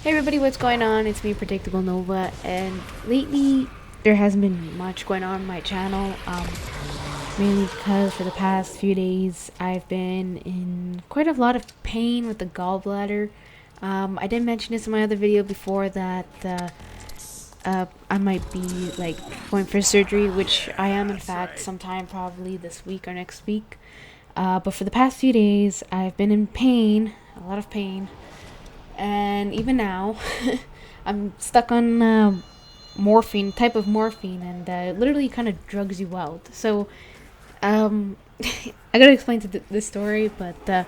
Hey everybody, what's going on? It's me, Predictable Nova, and lately there hasn't been much going on my channel. Mainly because for the past few days I've been in quite a lot of pain with the gallbladder. I did mention this in my other video before that I might be like going for surgery, which I am in fact sometime probably this week or next week. But for the past few days I've been in pain, a lot of pain. And even now, I'm stuck on morphine, type of morphine, and it literally kind of drugs you out. So, I gotta explain this story, but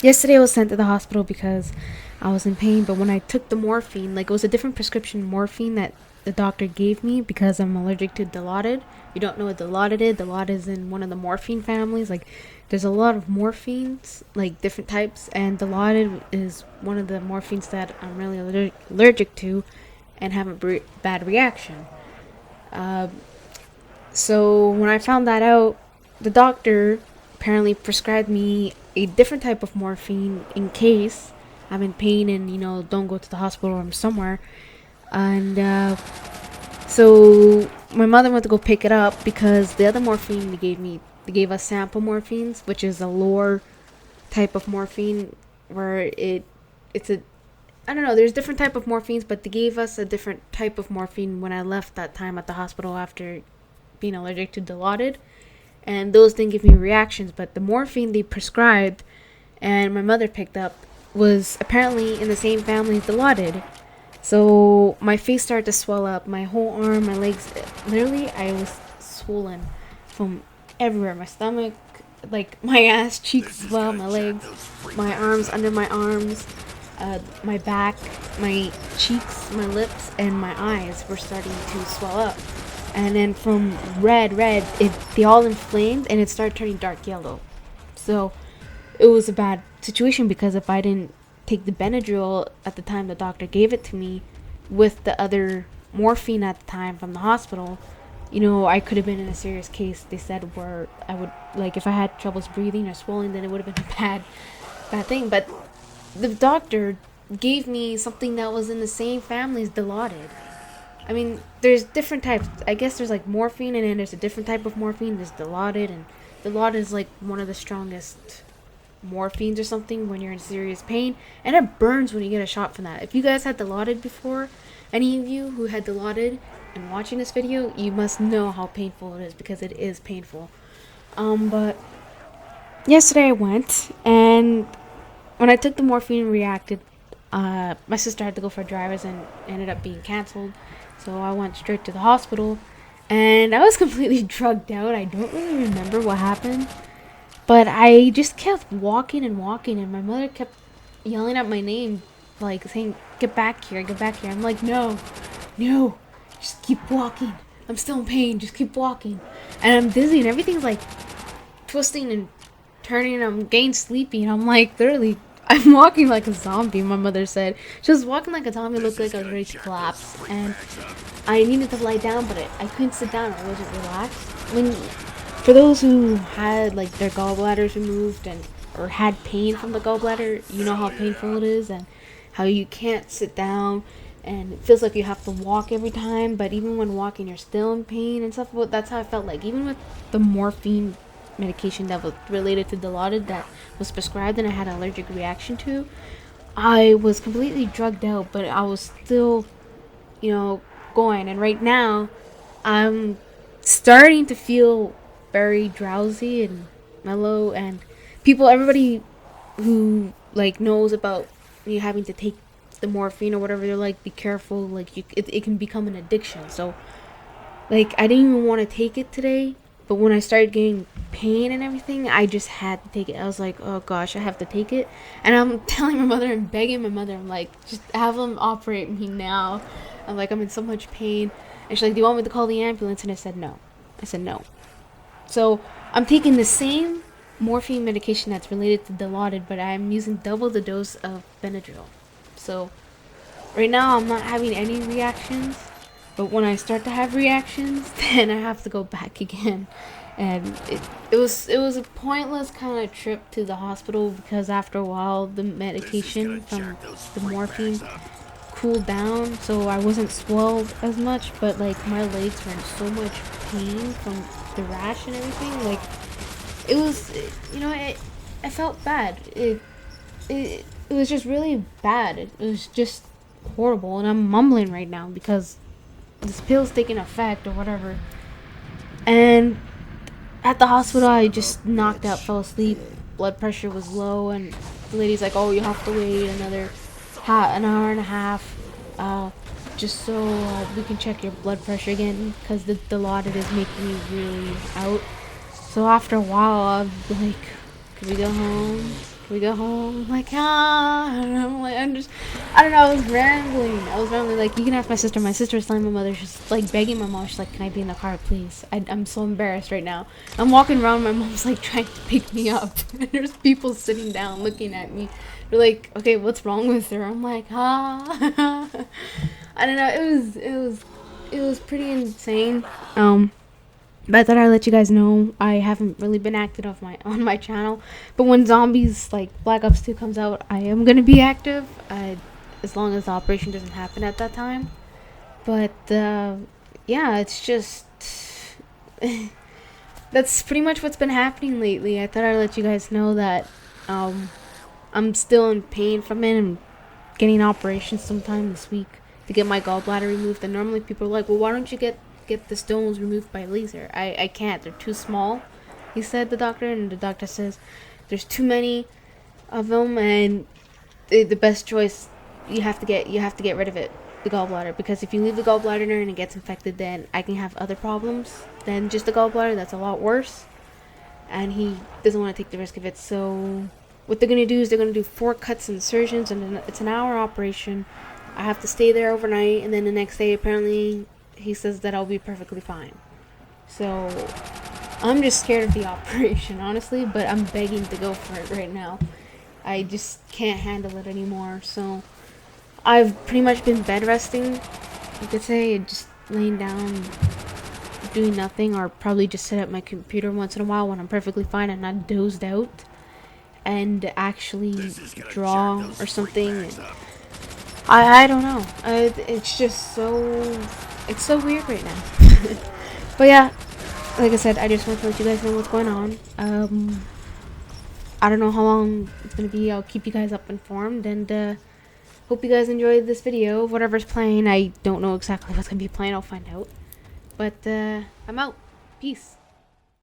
yesterday I was sent to the hospital because I was in pain. But when I took the morphine, like it was a different prescription morphine that the doctor gave me because I'm allergic to Dilaudid. You don't know what Dilaudid is? Dilaudid is in one of the morphine families. Like, there's a lot of morphines, like different types, and Dilaudid is one of the morphines that I'm really allergic to, and have a bad reaction. Uh, so when I found that out, the doctor apparently prescribed me a different type of morphine in case I'm in pain and don't go to the hospital or I'm somewhere. And so my mother went to go pick it up because the other morphine they gave us sample morphines, which is a lower type of morphine where it's a I don't know. There's different type of morphines, but they gave us a different type of morphine when I left that time at the hospital after being allergic to Dilaudid, and those didn't give me reactions. But the morphine they prescribed and my mother picked up was apparently in the same family as Dilaudid. So my face started to swell up, my whole arm, my legs. Literally, I was swollen from everywhere. My stomach, like my ass, cheeks as well, my legs, my arms, under my arms, my back, my cheeks, my lips, and my eyes were starting to swell up. And then from red, they all inflamed and it started turning dark yellow. So it was a bad situation because if I didn't take the Benadryl at the time the doctor gave it to me with the other morphine at the time from the hospital, I could have been in a serious case. They said where I would, like, if I had troubles breathing or swelling, then it would have been a bad thing. But the doctor gave me something that was in the same family as Dilaudid. I mean, there's different types. I guess there's like morphine, and then there's a different type of morphine. There's Dilaudid, and Dilaudid is like one of the strongest morphines or something when you're in serious pain, and it burns when you get a shot from that. If you guys had Dilaudid before, any of you who had Dilaudid and watching this video, you must know how painful it is because it is painful. But yesterday I went, and when I took the morphine, reacted. My sister had to go for drivers and ended up being canceled, so I went straight to the hospital, and I was completely drugged out. I don't really remember what happened. But I just kept walking and walking, and my mother kept yelling out my name, like saying, get back here, get back here. I'm like, no, just keep walking. I'm still in pain, just keep walking. And I'm dizzy, and everything's like twisting and turning, and I'm getting sleepy, and I'm like, literally, I'm walking like a zombie, my mother said. She was walking like a zombie, looked like I was ready to collapse. And I needed to lie down, but I couldn't sit down, I wasn't relaxed. For those who had like their gallbladders removed or had pain from the gallbladder, you know how painful it is and how you can't sit down and it feels like you have to walk every time, but even when walking you're still in pain and stuff. Well, that's how I felt like even with the morphine medication that was related to Dilaudid that was prescribed and I had an allergic reaction to. I was completely drugged out, but I was still, going. And right now, I'm starting to feel very drowsy and mellow, and everybody who like knows about you having to take the morphine or whatever, they're like, be careful, like it can become an addiction. So like I didn't even want to take it today, but when I started getting pain and everything, I just had to take it. I was like, oh gosh, I have to take it. And I'm telling my mother and begging my mother, I'm like, just have them operate me now. I'm like, I'm in so much pain. And she's like, do you want me to call the ambulance? And I said no. So I'm taking the same morphine medication that's related to Dilaudid, but I'm using double the dose of Benadryl. So right now I'm not having any reactions. But when I start to have reactions, then I have to go back again. And it was a pointless kind of trip to the hospital, because after a while the medication from the morphine cooled down, so I wasn't swelled as much, but like my legs were in so much pain from the rash and everything. Like it was, I felt bad. It was just really bad. It was just horrible, and I'm mumbling right now because this pill's taking effect or whatever. And at the hospital, I just knocked out, fell asleep. Blood pressure was low, and the lady's like, "Oh, you have to wait another an hour and a half, just so we can check your blood pressure again, because the Dilaudid is making you really out." So after a while, I'm like, "Can we go home? Can we go home?" I'm like, and I'm like, I don't know, I was rambling. Like, you can ask my sister. My sister was telling my mother, she's like begging my mom. She's like, "Can I be in the car, please? I'm so embarrassed right now." I'm walking around, my mom's like trying to pick me up. And there's people sitting down looking at me. They're like, "Okay, what's wrong with her?" I'm like, I don't know, it was pretty insane. But I thought I'd let you guys know I haven't really been active on my channel. But when Zombies like Black Ops 2 comes out, I am gonna be active. As long as the operation doesn't happen at that time. But yeah, it's just that's pretty much what's been happening lately. I thought I'd let you guys know that I'm still in pain from it. I'm getting operations sometime this week to get my gallbladder removed. And normally people are like, "Well, why don't you get the stones removed by laser?" I can't. They're too small, he said, the doctor. And the doctor says there's too many of them, and the best choice, you have to get rid of it, the gallbladder, because if you leave the gallbladder there and it gets infected, then I can have other problems than just the gallbladder. That's a lot worse, and he doesn't want to take the risk of it. So what they're gonna do is they're gonna do 4 cuts and insertions, and it's an hour operation. I have to stay there overnight, and then the next day apparently he says that I'll be perfectly fine. So I'm just scared of the operation, honestly, but I'm begging to go for it right now. I just can't handle it anymore. So I've pretty much been bed resting, you could say, just laying down, doing nothing, or probably just sit at my computer once in a while when I'm perfectly fine and not dozed out, and actually draw or something. I don't know. It's just it's so weird right now. But yeah, like I said, I just want to let you guys know what's going on. I don't know how long it's gonna be. I'll keep you guys up informed, and hope you guys enjoyed this video. Whatever's playing, I don't know exactly what's gonna be playing. I'll find out. But I'm out. Peace.